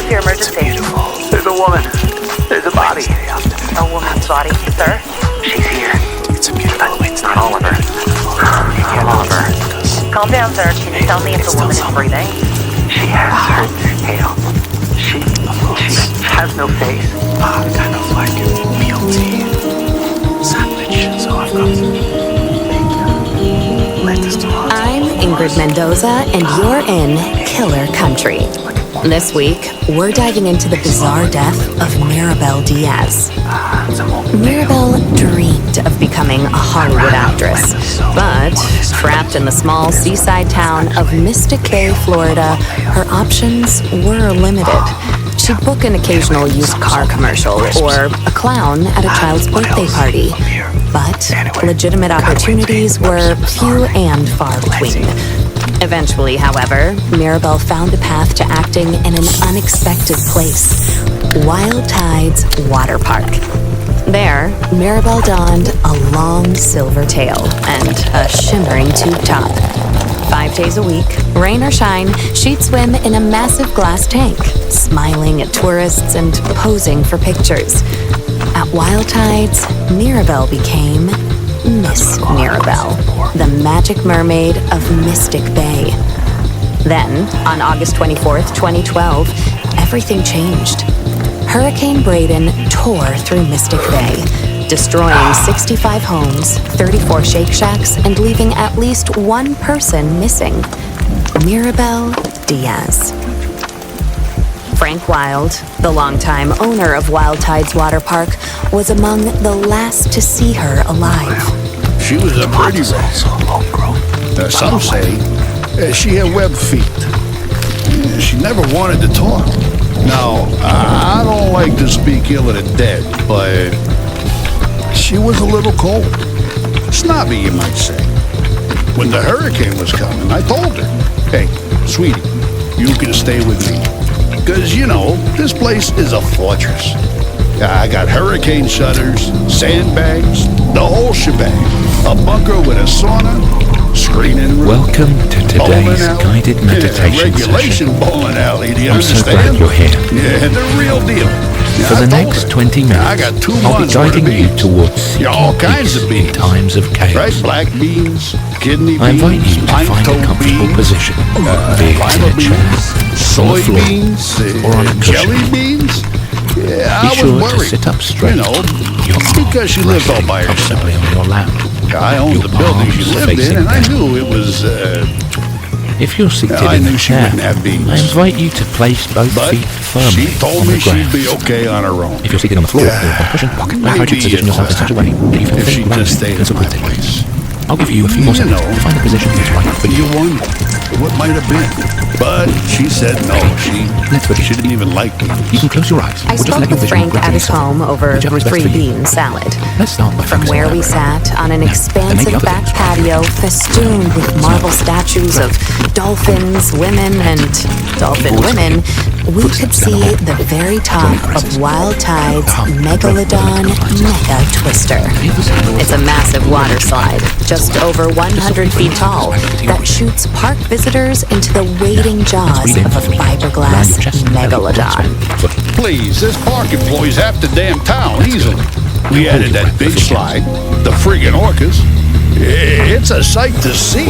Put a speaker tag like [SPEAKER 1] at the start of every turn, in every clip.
[SPEAKER 1] your emergency?
[SPEAKER 2] There's a woman. There's a body.
[SPEAKER 1] A woman's body, sir?
[SPEAKER 2] She's here. It's not Oliver. Not Oliver.
[SPEAKER 1] Calm down, sir. Can you tell me if the woman is breathing?
[SPEAKER 2] She has her tail. She has no face.
[SPEAKER 3] Kind of like meal tea sandwich. So I've got lettuce, tomato.
[SPEAKER 4] I'm Ingrid Mendoza, and you're in Killer Country. This week, we're diving into the bizarre death of Marabel Diaz. Marabel dreamed of becoming a Hollywood actress, but trapped in the small seaside town of Mystic Bay, Florida, her options were limited. She'd book an occasional used car commercial or a clown at a child's birthday party, but legitimate opportunities were few and far between. Eventually, however, Marabel found a path to acting in an unexpected place, Wild Tides Water Park. There, Marabel donned a long silver tail and a shimmering tube top. 5 days a week, rain or shine, she'd swim in a massive glass tank, smiling at tourists and posing for pictures. At Wild Tides, Marabel became Miss Marabel, the magic mermaid of Mystic Bay. Then, on August 24th, 2012, everything changed. Hurricane Braden tore through Mystic Bay, destroying 65 homes, 34 Shake Shacks, and leaving at least one person missing: Marabel Diaz. Frank Wild, the longtime owner of Wild Tides Water Park, was among the last to see her alive.
[SPEAKER 5] She was a pretty rose. Some say she had web feet. She never wanted to talk. Now, I don't like to speak ill of the dead, but she was a little cold. Snobby, you might say. When the hurricane was coming, I told her, "Hey, sweetie, you can stay with me. Because, you know, this place is a fortress. I got hurricane shutters, sandbags, the whole shebang. A bunker with a sauna, screening room.
[SPEAKER 3] Welcome to today's guided meditation
[SPEAKER 5] regulation
[SPEAKER 3] session.
[SPEAKER 5] bowling alley, do you
[SPEAKER 3] I'm so
[SPEAKER 5] understand?
[SPEAKER 3] glad you're here.
[SPEAKER 5] Yeah, the real deal.
[SPEAKER 3] For the next 20 minutes,
[SPEAKER 5] I got 2
[SPEAKER 3] I'll be
[SPEAKER 5] months worth of
[SPEAKER 3] guiding you
[SPEAKER 5] beans.
[SPEAKER 3] towards seeking
[SPEAKER 5] all kinds
[SPEAKER 3] peace
[SPEAKER 5] of beans.
[SPEAKER 3] in times of chaos.
[SPEAKER 5] Right, black beans, kidney beans,
[SPEAKER 3] I invite you to find a
[SPEAKER 5] pine-toe
[SPEAKER 3] comfortable
[SPEAKER 5] beans,
[SPEAKER 3] position, be it in
[SPEAKER 5] lima
[SPEAKER 3] a chair,
[SPEAKER 5] beans,
[SPEAKER 3] on the floor,
[SPEAKER 5] soybeans,
[SPEAKER 3] or on a cushion.
[SPEAKER 5] jelly beans. Yeah,
[SPEAKER 3] Be
[SPEAKER 5] I
[SPEAKER 3] sure
[SPEAKER 5] was
[SPEAKER 3] to
[SPEAKER 5] worried.
[SPEAKER 3] sit up straight.
[SPEAKER 5] You know,
[SPEAKER 3] Your
[SPEAKER 5] because she lived all by
[SPEAKER 3] resting
[SPEAKER 5] herself.
[SPEAKER 3] comfortably on your lap.
[SPEAKER 5] I owned
[SPEAKER 3] Your
[SPEAKER 5] the building she
[SPEAKER 3] palms
[SPEAKER 5] lived in,
[SPEAKER 3] facing
[SPEAKER 5] and I
[SPEAKER 3] down.
[SPEAKER 5] knew it was,
[SPEAKER 3] If you're seated
[SPEAKER 5] I
[SPEAKER 3] in
[SPEAKER 5] knew
[SPEAKER 3] a
[SPEAKER 5] she
[SPEAKER 3] chair,
[SPEAKER 5] wouldn't have beans.
[SPEAKER 3] I invite you to place both
[SPEAKER 5] but
[SPEAKER 3] feet firmly
[SPEAKER 5] she told
[SPEAKER 3] on
[SPEAKER 5] me
[SPEAKER 3] the ground.
[SPEAKER 5] she'd be okay on her own.
[SPEAKER 3] If you're seated on the floor or on a cushion, I encourage you to position yourself in such a way that you feel
[SPEAKER 5] if she
[SPEAKER 3] grounded
[SPEAKER 5] just stayed
[SPEAKER 3] and
[SPEAKER 5] in my
[SPEAKER 3] supported.
[SPEAKER 5] place.
[SPEAKER 3] I'll give you a few more
[SPEAKER 5] You
[SPEAKER 3] seconds
[SPEAKER 5] know,
[SPEAKER 3] to find a position that's right for
[SPEAKER 5] You
[SPEAKER 3] you.
[SPEAKER 5] wonder what might have been. But she said no.
[SPEAKER 3] Let's begin.
[SPEAKER 5] She didn't even like me.
[SPEAKER 3] You can close your eyes.
[SPEAKER 4] I
[SPEAKER 3] or just
[SPEAKER 4] spoke
[SPEAKER 3] let your
[SPEAKER 4] with
[SPEAKER 3] vision
[SPEAKER 4] Frank at
[SPEAKER 3] gradually
[SPEAKER 4] his
[SPEAKER 3] soften.
[SPEAKER 4] home over
[SPEAKER 3] Whichever is best for
[SPEAKER 4] 3
[SPEAKER 3] you.
[SPEAKER 4] bean salad.
[SPEAKER 3] Let's start by
[SPEAKER 4] From
[SPEAKER 3] focusing
[SPEAKER 4] where
[SPEAKER 3] on
[SPEAKER 4] we
[SPEAKER 3] that.
[SPEAKER 4] sat on an
[SPEAKER 3] Now, there may be
[SPEAKER 4] expansive
[SPEAKER 3] other
[SPEAKER 4] back
[SPEAKER 3] things.
[SPEAKER 4] patio festooned with marble statues of dolphins, women, and dolphin women, we could see the very top of Wild Tide's Megalodon Mega Twister. It's a massive water slide, just over 100 feet tall, that shoots park visitors into the waiting jaws of a fiberglass megalodon.
[SPEAKER 5] Please, this park employs half the damn town easily. We added that big slide, the friggin' orcas. It's a sight to see.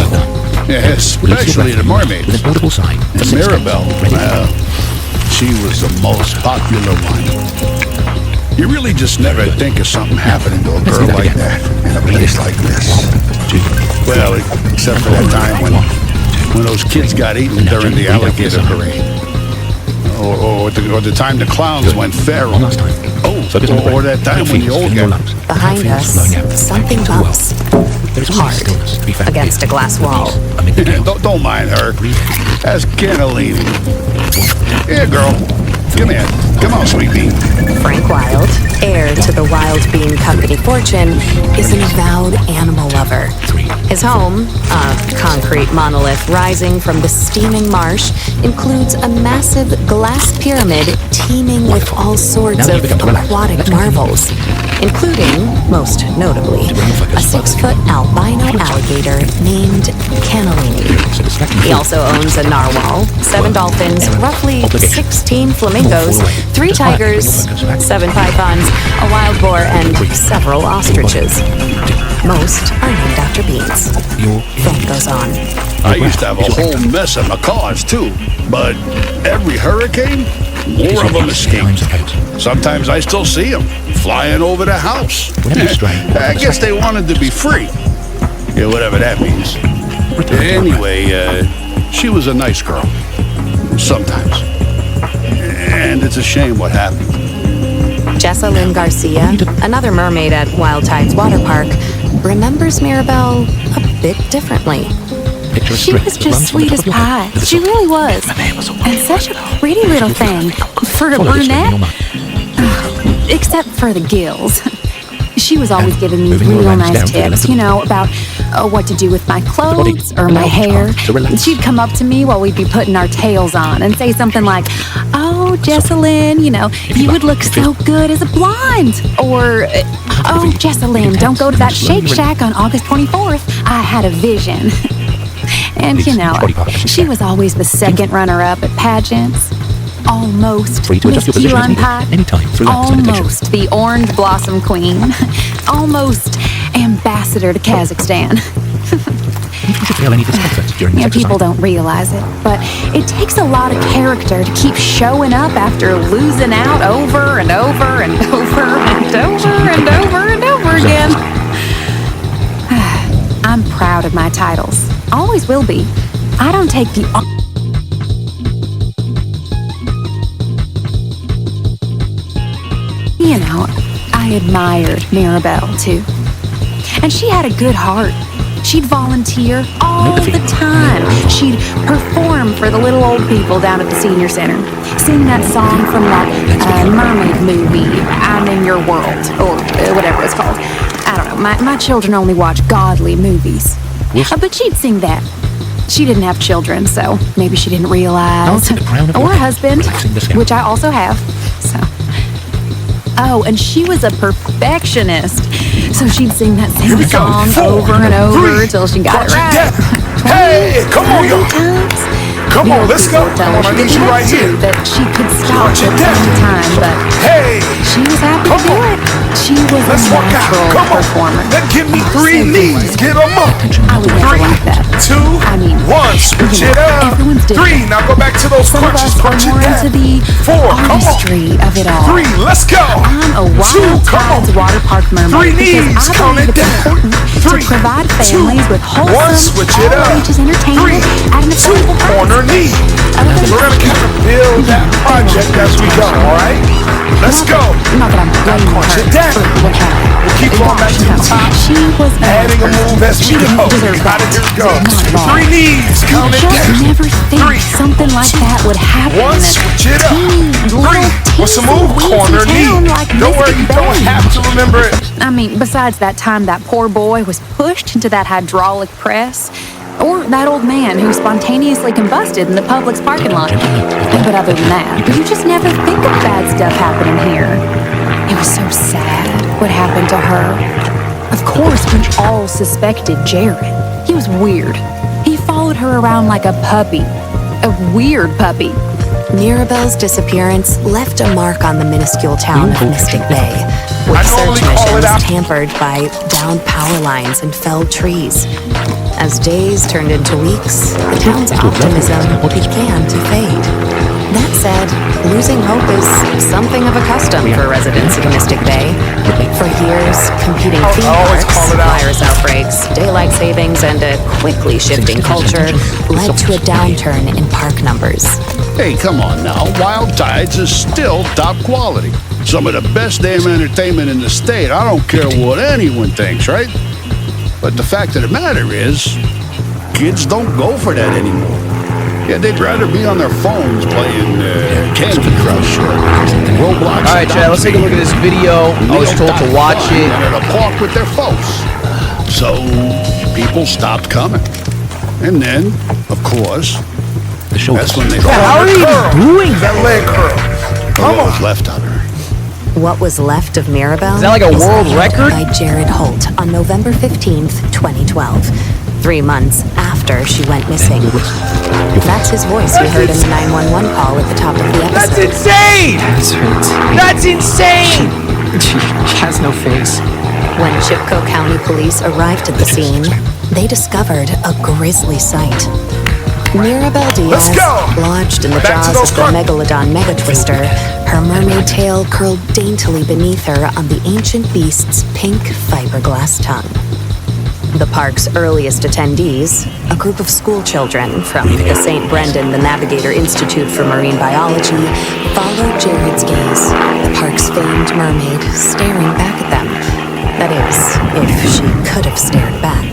[SPEAKER 5] Especially the mermaids.
[SPEAKER 3] With an audible sigh.
[SPEAKER 5] And Marabel, well, she was the most popular one. You really just never think of something happening to a girl like that in a place like this. Well, except for that time when those kids got eaten during the alligator parade. Or the time the clowns went feral. Oh, or that time when the old guy...
[SPEAKER 4] Behind us, something bumps hard against a glass wall.
[SPEAKER 5] Don't mind her. That's cannellini. Here, girl. Come here. Come on, sweet bean.
[SPEAKER 4] Frank Wild, heir to the Wild Bean Company fortune, is an avowed animal lover. His home, a concrete monolith rising from the steaming marsh, includes a massive glass pyramid teeming with all sorts of aquatic marvels. including, most notably, a 6-foot albino alligator named Cannellini. He also owns a narwhal, 7 dolphins, roughly 16 flamingos, 3 tigers, 7 pythons, a wild boar, and several ostriches. Most are named after beans. Frank goes on.
[SPEAKER 5] I used to have a whole mess of macaws, too. But every hurricane, more of them escaped. Sometimes I still see them flying over the house. I guess they wanted to be free. Yeah, whatever that means. Anyway, she was a nice girl. Sometimes. And it's a shame what happened.
[SPEAKER 4] Jessa Lynn Garcia, another mermaid at Wild Tides Water Park, remembers Marabel a bit differently.
[SPEAKER 6] She was just sweet as pie. She really was. And such a pretty little thing for a brunette. Except for the gills. She was always giving me real nice tips, you know, about what to do with my clothes or my hair. She'd come up to me while we'd be putting our tails on and say something like, "Oh, Jessalyn, you know, you would look so good as a blonde." Or, "Oh, Jessalyn, don't go to that Shake Shack on August 24th. I had a vision." And, you know, she was always the second runner-up at pageants. Almost Miss Key Lime Pie. Almost the Orange Blossom Queen. Almost Ambassador to Kazakhstan. You know, people don't realize it, but it takes a lot of character to keep showing up after losing out over and over and over and over and over and over again. I'm proud of my titles. Always will be. I don't take the... You know, I admired Marabel, too. And she had a good heart. She'd volunteer all the time. She'd perform for the little old people down at the senior center. Sing that song from that mermaid movie, I'm in Your World, or whatever it's called. I don't know, my children only watch godly movies. But she'd sing that. She didn't have children, so maybe she didn't realize. Or a husband, which I also have, so... Oh, and she was a perfectionist. So she'd sing that same song over and over until she got it right.
[SPEAKER 7] Hey, come on, y'all. Come on, let's go. Come on, I need you right here.
[SPEAKER 4] That she could stop at any time, but she was happy to do it. She was a natural performer.
[SPEAKER 7] Then give me 3 knees. Get them up.
[SPEAKER 4] I would never like that.
[SPEAKER 7] 2, 1, switch it up. 3, now go back to those crunches. Crunch it down. 4, come on.
[SPEAKER 4] Of it all.
[SPEAKER 7] 3, let's go.
[SPEAKER 4] I'm a Wild Tides Water Park mermaid
[SPEAKER 7] 3 knees, count it down. 3,
[SPEAKER 4] to provide families with
[SPEAKER 7] 1,
[SPEAKER 4] wholesome,
[SPEAKER 7] switch it up.
[SPEAKER 4] all-ages entertainment
[SPEAKER 7] 3,
[SPEAKER 4] at an
[SPEAKER 7] 2,
[SPEAKER 4] affordable price.
[SPEAKER 7] corner knee. We're gonna kind of build that project as we go, all right? Let's go.
[SPEAKER 4] Not that I'm blaming
[SPEAKER 7] crunch it down.
[SPEAKER 4] her for what happened.
[SPEAKER 7] We'll keep going back to the top.
[SPEAKER 4] She was
[SPEAKER 7] Adding a move as we go. Got it, here we go. 3 knees, count it
[SPEAKER 4] Just
[SPEAKER 7] down.
[SPEAKER 4] never think
[SPEAKER 7] 3,
[SPEAKER 4] something like that would happen.
[SPEAKER 7] 1, switch it up. 3, what's the move? Corner knee. Don't worry, you don't have to remember it.
[SPEAKER 6] I mean, besides that time that poor boy was pushed into that hydraulic press, or that old man who spontaneously combusted in the Publix parking lot. But other than that, you just never think of bad stuff happening here. It was so sad what happened to her. Of course, we all suspected Jared. He was weird. He followed her around like a puppy. A weird puppy.
[SPEAKER 4] Mirabel's disappearance left a mark on the minuscule town of Mystic Bay, with search missions hampered by downed power lines and felled trees. As days turned into weeks, the town's optimism began to fade. That said, losing hope is something of a custom for residents of Mystic Bay. For years, competing theme parks, virus outbreaks, daylight savings, and a quickly shifting culture led to a downturn in park numbers.
[SPEAKER 5] Hey, come on now. Wild Tides is still top quality. Some of the best damn entertainment in the state. I don't care what anyone thinks, right? But the fact of the matter is, kids don't go for that anymore. Yeah, they'd rather be on their phones playing Candy Crush or Roblox.
[SPEAKER 8] All right, Chad, let's take a look at this video. I was told to watch it.
[SPEAKER 5] At a park with their folks. So people stopped coming. And then, of course, that's when they...
[SPEAKER 7] How are you doing that leg curl?
[SPEAKER 5] Come on. Left on her.
[SPEAKER 4] What was left of Marabel
[SPEAKER 8] Is that like a
[SPEAKER 4] was
[SPEAKER 8] world
[SPEAKER 4] found
[SPEAKER 8] record?
[SPEAKER 4] by Jared Holt on November 15th, 2012, 3 months after she went missing. That's his voice you heard in the 911 call at the top of the
[SPEAKER 8] That's
[SPEAKER 4] episode.
[SPEAKER 8] insane!
[SPEAKER 3] That's hurt.
[SPEAKER 8] That's insane!
[SPEAKER 3] She has no face.
[SPEAKER 4] When Chipko County Police arrived at the scene, they discovered a grisly sight. Marabel Diaz,
[SPEAKER 7] Let's go!
[SPEAKER 4] lodged in the
[SPEAKER 7] Back to
[SPEAKER 4] jaws
[SPEAKER 7] those
[SPEAKER 4] of the Megalodon Megatwister, her mermaid tail curled daintily beneath her on the ancient beast's pink fiberglass tongue. The park's earliest attendees, a group of school children from the St. Brendan the Navigator Institute for Marine Biology, followed Jared's gaze, the park's famed mermaid staring back at them. That is, if she could have stared back.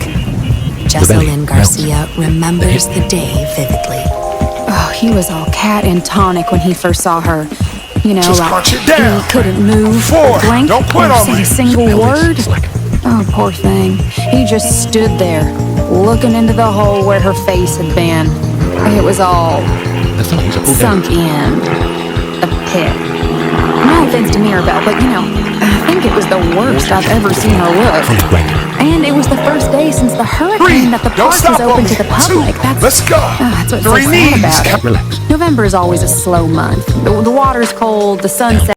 [SPEAKER 4] Jessalyn Garcia remembers the day vividly.
[SPEAKER 6] Oh, he was all cat and tonic when he first saw her. You know,
[SPEAKER 7] Just
[SPEAKER 6] like
[SPEAKER 7] punch it down.
[SPEAKER 6] he couldn't move,
[SPEAKER 7] 4.
[SPEAKER 6] or blink,
[SPEAKER 7] Don't quit
[SPEAKER 6] or
[SPEAKER 7] on
[SPEAKER 6] say
[SPEAKER 7] me.
[SPEAKER 6] a single word. Oh, poor thing. He just stood there, looking into the hole where her face had been. It was all sunk in. A pit. No offense to Marabel, but you know, I think it was the worst I've ever seen her look. And it was the first day since the
[SPEAKER 7] 3.
[SPEAKER 6] hurricane that the
[SPEAKER 7] Don't
[SPEAKER 6] park
[SPEAKER 7] stop
[SPEAKER 6] was open
[SPEAKER 7] on me.
[SPEAKER 6] to the
[SPEAKER 7] 2.
[SPEAKER 6] public.
[SPEAKER 7] Let's go.
[SPEAKER 6] That's what's so
[SPEAKER 7] 3
[SPEAKER 6] sad
[SPEAKER 7] knees.
[SPEAKER 6] about it. November is always a slow month. The water's cold, the sun sets.